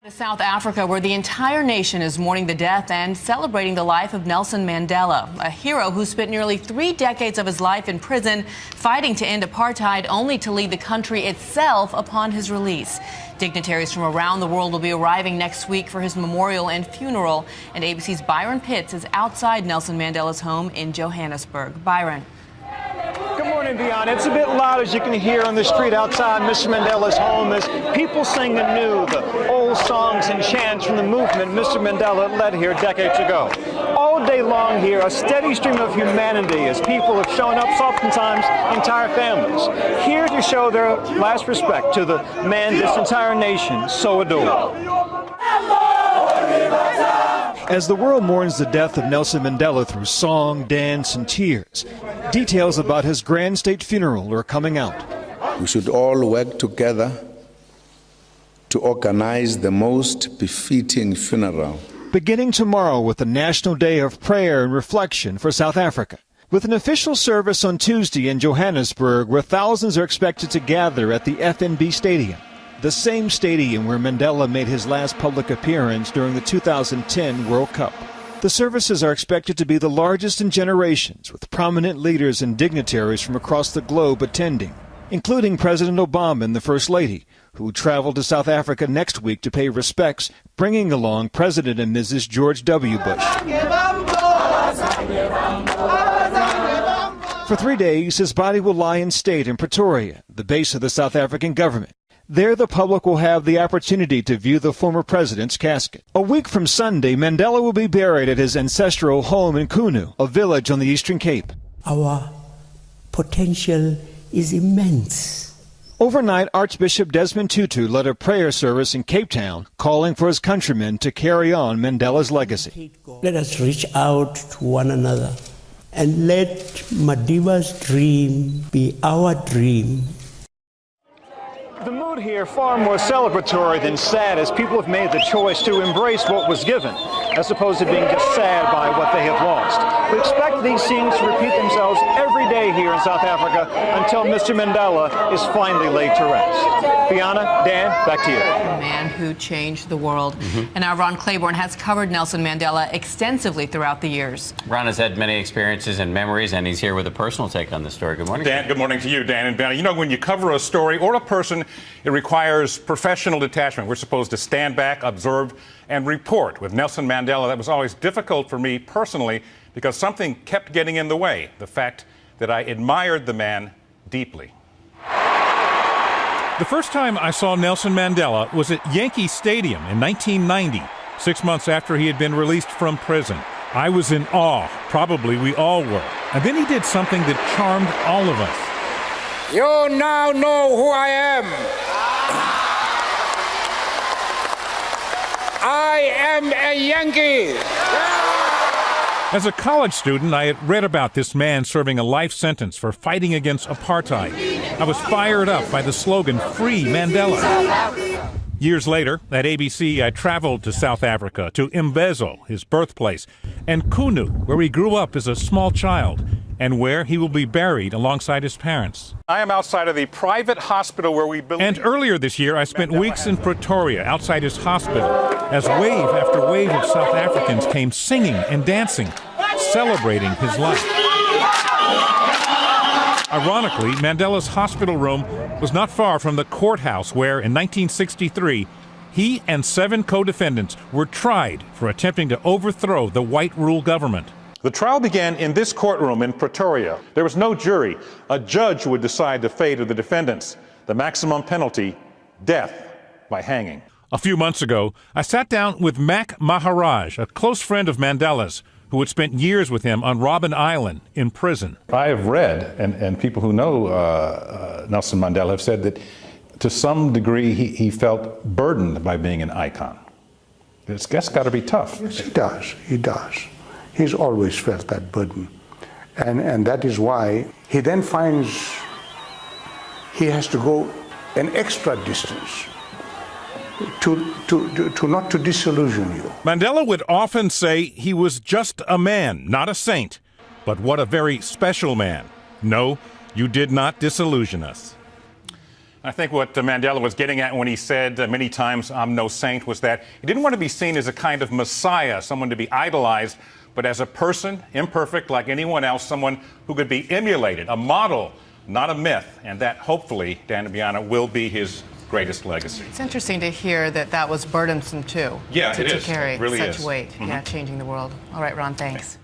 To South Africa, where the entire nation is mourning the death and celebrating the life of Nelson Mandela, a hero who spent nearly 3 decades of his life in prison fighting to end apartheid, only to lead the country itself upon his release. Dignitaries from around the world will be arriving next week for his memorial and funeral, and ABC's Byron Pitts is outside Nelson Mandela's home in Johannesburg. Byron. Good morning, Deanna. It's a bit loud, as you can hear on the street outside Mr. Mandela's home, as people sing anew the old songs and chants from the movement Mr. Mandela led here decades ago. All day long here, a steady stream of humanity as people have shown up, oftentimes entire families, here to show their last respect to the man this entire nation so adored. As the world mourns the death of Nelson Mandela through song, dance, and tears, details about his grand state funeral are coming out. We should all work together to organize the most befitting funeral. Beginning tomorrow with a national day of prayer and reflection for South Africa, with an official service on Tuesday in Johannesburg, where thousands are expected to gather at the FNB Stadium, the same stadium where Mandela made his last public appearance during the 2010 World Cup. The services are expected to be the largest in generations, with prominent leaders and dignitaries from across the globe attending, including President Obama and the First Lady, who traveled to South Africa next week to pay respects, bringing along President and Mrs. George W. Bush. For 3 days, his body will lie in state in Pretoria, the base of the South African government. There, the public will have the opportunity to view the former president's casket. A week from Sunday, Mandela will be buried at his ancestral home in Kunu, a village on the Eastern Cape. Our potential is immense. Overnight, Archbishop Desmond Tutu led a prayer service in Cape Town, calling for his countrymen to carry on Mandela's legacy. Let us reach out to one another and let Madiba's dream be our dream. The mood here far more celebratory than sad, as people have made the choice to embrace what was given, as opposed to being just sad by what they have lost. We expect these scenes to repeat themselves every day here in South Africa until Mr. Mandela is finally laid to rest. Fiona, Dan, back to you. The man who changed the world. And now Ron Claiborne has covered Nelson Mandela extensively throughout the years. Ron has had many experiences and memories, and he's here with a personal take on the story. Good morning, Dan. Good morning to you, Dan and Vanna. You know, when you cover a story or a person, it requires professional detachment. We're supposed to stand back, observe, and report. With Nelson Mandela, that was always difficult for me personally because something kept getting in the way, the fact that I admired the man deeply. The first time I saw Nelson Mandela was at Yankee Stadium in 1990, 6 months after he had been released from prison. I was in awe. Probably we all were. And then he did something that charmed all of us. You now know who I am. I am a Yankee. As a college student, I had read about this man serving a life sentence for fighting against apartheid. I was fired up by the slogan, "Free Mandela." Years later, at ABC, I traveled to South Africa, to Mvezo, his birthplace, and Kunu, where he grew up as a small child, and where he will be buried alongside his parents. I am outside of the private hospital where we believe... And earlier this year, I spent weeks in Pretoria, outside his hospital, as wave after wave of South Africans came singing and dancing, celebrating his life. Ironically, Mandela's hospital room was not far from the courthouse where, in 1963, he and 7 co-defendants were tried for attempting to overthrow the white rule government. The trial began in this courtroom in Pretoria. There was no jury. A judge would decide the fate of the defendants. The maximum penalty, death by hanging. A few months ago, I sat down with Mac Maharaj, a close friend of Mandela's, who had spent years with him on Robben Island in prison. I have read, and people who know Nelson Mandela have said that to some degree he felt burdened by being an icon. That's got to be tough. Yes, he does. He does. He's always felt that burden. And that is why he then finds he has to go an extra distance to not to disillusion you. Mandela would often say he was just a man, not a saint. But what a very special man. No, you did not disillusion us. I think what Mandela was getting at when he said many times, "I'm no saint," was that he didn't want to be seen as a kind of messiah, someone to be idolized, but as a person, imperfect like anyone else, someone who could be emulated, a model, not a myth. And that, hopefully, Dan and Biana, will be his greatest legacy. It's interesting to hear that that was burdensome, too. Yeah, to it is. carry It really such is. weight. Yeah, changing the world. All right, Ron, thanks.